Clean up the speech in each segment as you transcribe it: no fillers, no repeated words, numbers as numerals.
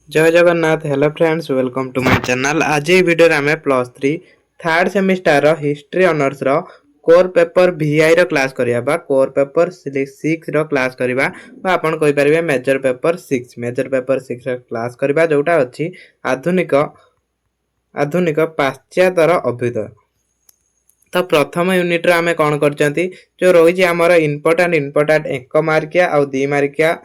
जय Jagannath. Hello friends, welcome to my channel. आज ये वीडियो रे हमें +3 थर्ड सेमिस्टर हिस्ट्री ऑनर्स रो कोर पेपर VI रो क्लास करिया बा कोर पेपर 6 रो क्लास करिबा बा आपण कहि परिबे मेजर पेपर 6 रो क्लास करिबा जोटा अछि आधुनिक आधुनिक पाश्चात्यर अभ्युदय। तो प्रथम यूनिट रे हमें कोन करचंती जो रही हमर इंपोर्टेंट 1 मार्किया और 2 मार्किया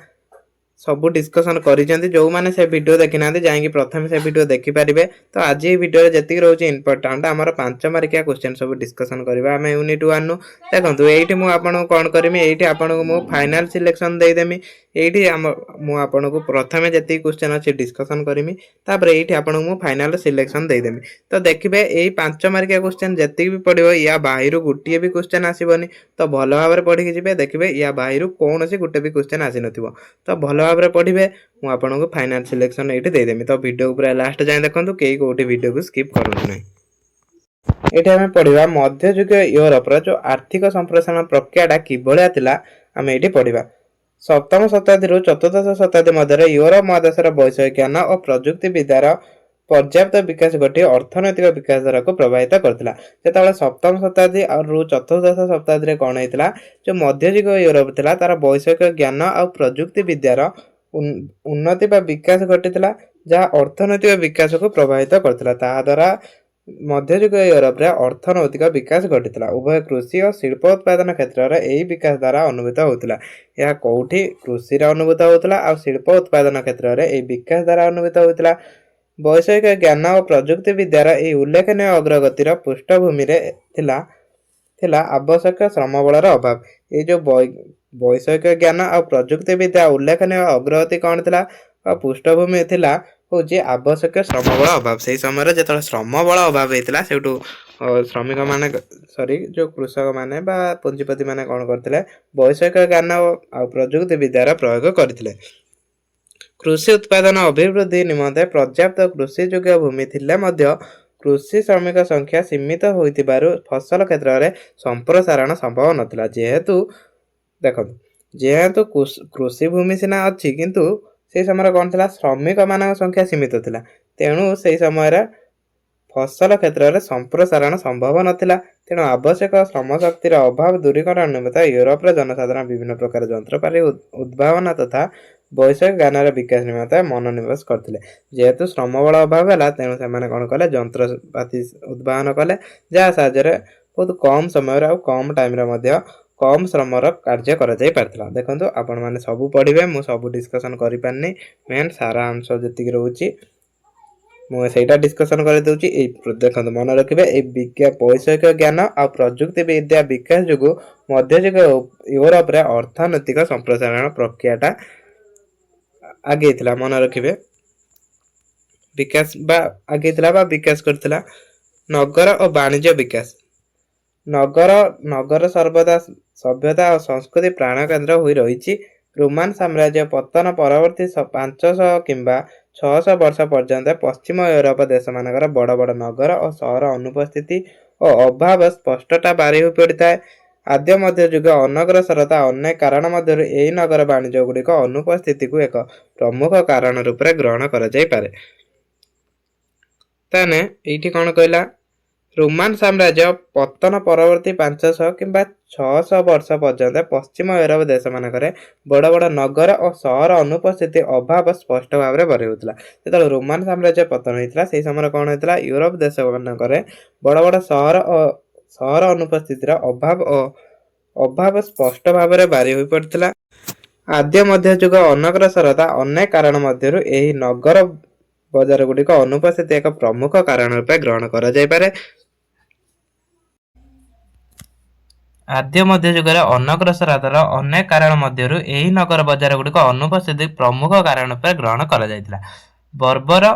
सबू डिस्कसन करिसेंती। जो माने से वीडियो देखि नांती जाई प्रथम से वीडियो देखि परिबे। तो आज ये वीडियो रे जति रहउची इंपोर्टेंट हमर 5 मार्किया क्वेश्चन सब डिस्कसन करबा हमें यूनिट 1 नु। देखंतु एठी मु आपन कोन करमी, एठी आपन को मु फाइनल सिलेक्शन दे देमी। एठी मु आपन को प्रथमे जति क्वेश्चन अछि डिस्कसन करमी, तापर एठी आपन को मु फाइनल सिलेक्शन दे देमी। तो देखिबे एई 5 मार्किया क्वेश्चन जति भी पडिबो या बाहिरु गुटिए भी क्वेश्चन आसीबनी। तो भलो भाबरे पढि जिबे, देखिबे या बाहिरु कोनोसी गुटे भी क्वेश्चन आसी नथिबो। तो भलो भाबरे पढिबे, मु आपन को फाइनल सिलेक्शन एठी दे देमी। तो वीडियो पूरा लास्ट जाय देखंतु, केई कोठी वीडियो को स्किप करंतु नै। एठी हमें पढिबा मध्ययुगीय यूरोप रो जो आर्थिक संप्रसारण प्रक्रियाटा किभलिया थिला हमें एठी पढिबा। सप्तम शताब्दी रु चतुर्दश शताब्दी मध्य यूरोप महादेशर वैषयिक ज्ञान और प्रजुक्ति विद्यार पर्याप्त विकास घटी अर्थनैतिक विकास धारा को प्रभावित करथिला। जेतबेले सप्तम शताब्दी और चतुर्दश शताब्दी रे कोन हेतिला, जो मध्ययुगीय यूरोप थिला तार वैषयिक ज्ञान और प्रजुक्ति विद्यार उन्नति बा विकास घटिथिला, जहा अर्थनैतिक विकास को प्रभावित करथिला। ता द्वारा मध्ययुगीय यूरोप रे अर्थनैतिक विकास घटिथिला। उभय कृषि और शिल्प उत्पादन क्षेत्र रे एही विकास द्वारा अनुभूत होतिला। या कोठी कृषि रे अनुभूत होतिला और शिल्प उत्पादन क्षेत्र रे एही विकास द्वारा अनुभूत होतिला। वैषयिक ज्ञान और प्रजुक्ति विद्यार एही उल्लेखनीय अग्रगतिर पृष्ठभूमि रे थिला आवश्यक श्रमबलर अभाव। ये जो वैषयिक ज्ञान और प्रजुक्ति विद्या उल्लेखनीय अग्रगति कौन थिला पृष्ठभूमि थिला होची आवश्यक श्रमबल अभाव। से समय जेतले श्रमबल अभाव हेतिला सेटू श्रमिक माने जो कृषक माने बा पूंजीपति माने कौन करथिले, वैषयिक ज्ञान और प्रजुक्ति विद्यार प्रयोग करथिले। कृषि उत्पादन अभिवृद्धि निमंते पर्याप्त कृषि योग्य भूमि थिले मध्य कृषि श्रमिक संख्या सीमित होइतिबारु फसल क्षेत्र में संप्रसारण संभव नथिला। जेहेतु कृषि भूमि सिना अछि, किंतु से समय कौन थिला, श्रमिक मान संख्या सीमित थिला। तेणु से समय फसल क्षेत्र में संप्रसारण संभव नथिला। तेणु आवश्यक श्रम शक्तिर अभाव दूरीकरण निमित्त यूरोप जनसाधारण विभिन्न प्रकार जंत्रपाति उद्भावना तथा वैषयिक ज्ञान विकास निमित्त मनोनिवेश करथिले। जेहेतु श्रमबल अभाव है, तेणु से कौन कले, जंत्रपाति उद्भावन कले, जहाँ साहाय्य बहुत कम समय और कम टाइम कम श्रमर कार्य कर जाई पारथिला। देखंतु आपण माने सबु पढिबे, मु सबु डिस्कशन करि पारनी। मेन सारा आंसर जतिक रहउची मु सेटा डिस्कशन कर दउची। ए देखंतु मन रखिबे, ए वैषयिक ज्ञान और प्रजुक्ति विद्या विकास जोगु मध्ययुग यूरोप रे अर्थनैतिक संप्रसारण प्रक्रियाटा आगे थिला। मन रखिबे, विकास बा आगे थिला बा विकास करथिला। नगर और वाणिज्य विकास। नगर सर्वदा सभ्यता और संस्कृति प्राण केन्द्र होई रहिछि। रोमान साम्राज्य पतन परवर्ती 500 किंबा 600 वर्ष पर्यंत पश्चिम यूरोप देश मानकर बड़ बड़ नगर और सहर अनुपस्थिति और अभाव स्पष्टता बारी हो पड़ता है। आद्य मध्य युग अनग्रसरता अनेक कारण मध्य यही नगर वाणिज्य गुड़िक अनुपस्थिति को एक प्रमुख कारण रूप में ग्रहण कर जाई पारे। ताने एठी कौन कहला, रोमान साम्राज्य पतन परवर्ती 500 किंबा 600 वर्ष पर्यंत पश्चिम यूरोप देश मानकर बड़ बड़ नगर और सहर अनुपस्थिति अभाव स्पष्ट भाव में बड़ी होता। जो रोमान साम्राज्य पतन होता से समय कौन होता, यूरोप देश मानकर बड़ बड़ सहर अनुपस्थितिर अभाव स्पष्ट भाव में बारी हो पड़ता। आद्य मध्य युग अनग्रसरता अनेक कारण मध्यरु एही नगर बजार गुड़िक अनुपस्थिति एक प्रमुख कारण रूप ग्रहण करा जाय पारे। आद्य मध्य युग अनग्रसरतार अनेक कारण मध्यरु एही नगर बजार गुड़िक अनुपस्थिति प्रमुख कारण रूप ग्रहण करा जायतिला। बर्बर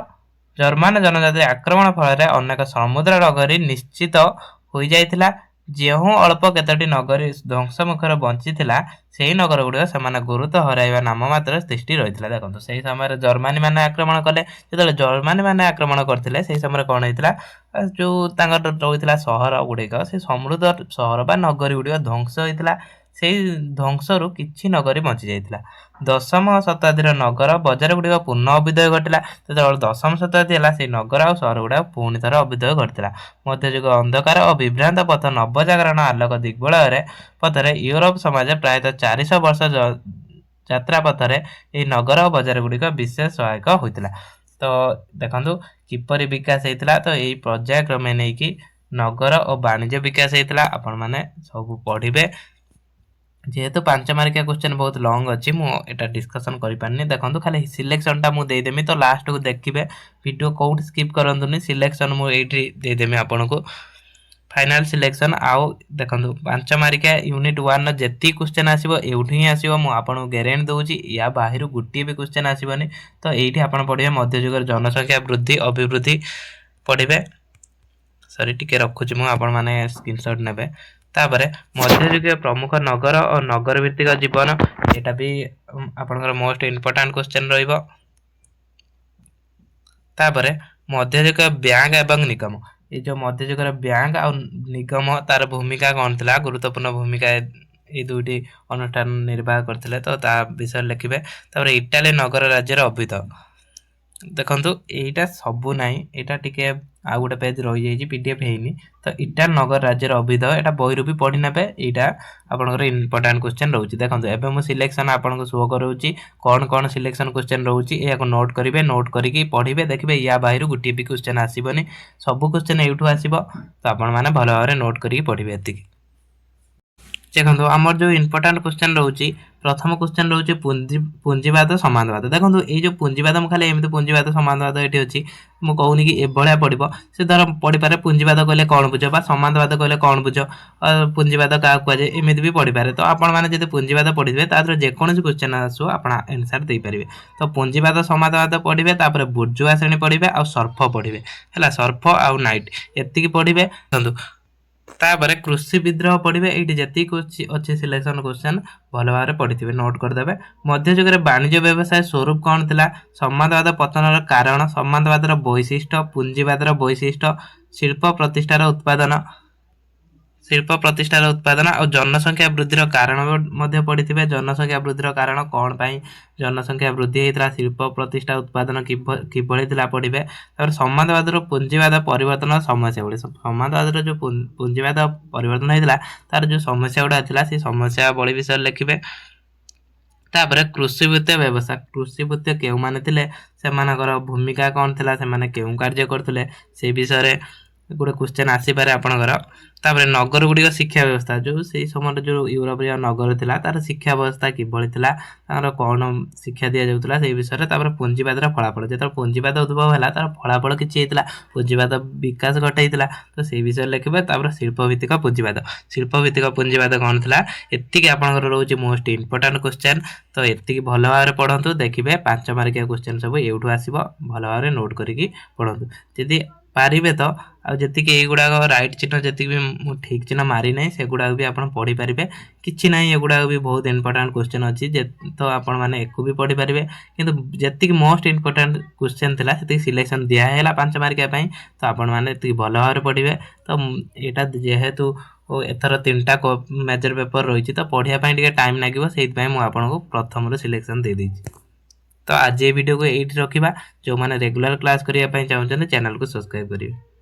जर्मान जनजाति आक्रमण फल अनेक समुद्र नगरी निश्चित हो जाइतिला। जेहू अल्प केतोटी नगरी ध्वंस मुखर बंची थिला, सेही नगर गुड़िक से गुरुत्व हराइबा नाम मात्र सृष्टि रही। देखो से समय जर्मानी मैंने आक्रमण कले, जो जर्मानी मैंने आक्रमण करते से समय कौन होता, जो रही सहर गुड़िक से समृद्ध सहर बा नगरी गुड़िक ध्वंस होता। से ध्वंसरू किछि नगरी बंची जाइतिला। दशम शताब्दीर नगर बजार गुड़िक पुनः अभ्युदय घटिला। तो दशम शताब्दी है से नगर और सहर गुड़ा पुणी थर अभ्युदय घटिला। मध्ययुग अंधकार और विभ्रांत पथ नवजागरण आलोक दिग्बलय पथरे यूरोप समाज प्रायतः 400 वर्ष यात्रा पथरे यह नगर और बजार गुड़िक विशेष सहायक होता। तो देखो किपरि विकास होता। तो यही पर्यायक्रमे नहीं कि नगर और वाणिज्य विकास होता। आपण मैंने सब पढ़े जेहेतु 5 मार्किया क्वेश्चन बहुत लंग अच्छी मुझे डिस्कसन कर देखो खाली सिलेक्शनटा मुदेदेमी। तो लास्ट को देखिए वीडियो कौट स्किप करंतुनी सिलेक्शन मुझे देदेमी आपन को फाइनल सिलेक्शन आउ देखो 5 मार्किया यूनिट 1 जी क्वेश्चन आसो एवं ही आसो मुझे ग्यारंटी दूसरी या बाहर गोटे भी क्वेश्चन आसबनी। तो ये आप पढ़े मध्ययुग जनसंख्या वृद्धि अभिवृद्धि पढ़े सरी टिके रखुची मुझे स्क्रीनशॉट नेबे। तापर मध्ययुगीय प्रमुख नगर और नगर भित्तिक जीवन यहाँ भी आपंकर मोस्ट इम्पोर्टाट क्वेश्चन रहिबो। तापर मध्ययुग बैंक एवं निगम ये जो मध्ययुग बैंक और निगम तार भूमिका कौन थी गुरुत्वपूर्ण भूमिका ये दुईटी अनुष्ठान निर्वाह करते। तो ता विषय लिखिए। तापर इटाली नगर राज्यर अभिध देखो यहीटा सबू ना यहाँ टी आउ गोटे पेज रही जाइए पीडीएफ है। तो इटाल नगर राज्यर अभिध यहाँ बही भी पढ़ी ने यहाँ आपंकर इम्पोर्टाट क्वेश्चन रोचे। देखो एवं मुझे सिलेक्शन आपको शो करोची कौन कौन सिलेक्शन क्वेश्चन रोचे या नोट करेंगे नोट करके पढ़े देखिए या बाहर गोटे भी क्वेश्चन आसबनी सब क्वेश्चन यूँ आसो। तो आपण मैंने भल भाव नोट करके पढ़े ये देखो आमर जो इम्पोर्टाट क्वेश्चन रोचे प्रथम क्वेश्चन रोचे पुंजीवाद समानवाद। देखो ये जो पुंजीवाद खाली एमती पुंजीवाद समानवाद ये अच्छी मुझे कहूनी कि एभलिया पढ़ो से धर पढ़ी पारे पुंजीवाद कहले कौन बुझ बा समानवाद कहले कौन बुझ पुंजीवाद क्या कहुए एमती भी पढ़ी पारे। तो आपण मैंने जब पुंजीवाद पढ़े तार जेकोसी क्वेश्चन आसो आप आंसर दे पारे। तो पुंजीवाद समानवाद पढ़े तापर बुर्जुआ श्रेणी पढ़े और सर्फ पढ़े है सर्फ आउ नाइट एति पढ़े। तापर कृषि विद्रोह पढ़े ये जी अच्छे सिलेक्शन क्वेश्चन भल भाव पढ़ी नोट करदे। मध्ययुग वाणिज्य व्यवसाय स्वरूप कौन थी संवादवाद पतन कारण संवादवाद वैशिष्ट पुंजीवाद वैशिष्ट शिल्प प्रतिष्ठार उत्पादन और जनसंख्या वृद्धि कारण पढ़ी जनसंख्या वृद्धि कारण कौन पाई जनसंख्या वृद्धि होता शिल्प प्रतिष्ठा उत्पादन किभली पढ़े। और संवादवाद पुंजीवाद परिवर्तन समस्या गुड़ी संवादवाद जो पुंजीवाद परिवर्तन होता तार जो समस्या गुड़ा था से समस्या बड़ी विषय लिखिए। तापर कृषिवृत्तीय व्यवसाय कृषिवृत्तीय क्यों माने थिले से भूमिका कौन थी से क्यों कार्य करते से विषय गोटे क्वेश्चन आसीपे आपंकर। तापर नगर गुड़िक शिक्षा व्यवस्था जो से समय जो यूरोपीय नगर था तार शिक्षा व्यवस्था किभली था कौन शिक्षा दि जाऊला से विषय। तापर पुंजीवाद फलाफल जो पुंजीवाद उद्भव है तार फलाफल किसी पुंजीवाद विकास घटाइला तो से विषय लिखे। तापर शिल्पभित्तिक पुंजीवाद कौन था एति आपंकर रोचे मोस्ट इम्पोर्टाट क्वेश्चन। तो ये भल भाव पढ़ु देखिए 5 मार्किया क्वेश्चन सब यूँ आसो भल भाव नोट करके पढ़ु जदि पारे। तो आती युवा रईट चिन्ह जी भी ठीक चिन्ह मारी ना से गुड़ा भी आप पढ़ी पारे कि ना ये गुड़ा भी बहुत इंपोर्टाट क्वेश्चन अच्छी तो आपण मैंने एक भी पढ़ी पारे कि जी मोस्ट इंपोर्टाट क्वेश्चन थी से सिलेक्शन दिहला 5 मार्किया तो आपण मैंने भल भाव पढ़े। तो यहाँ जेहेतु एथर 3टा मेजर पेपर रही तो पढ़ाई टाइम लगे से मुझे प्रथम सिलेक्शन दे देती। तो आज ये वीडियो को यही रखा जो मैंने रेगुलर क्लास करने चाहते चैनल को सब्सक्राइब करेंगे।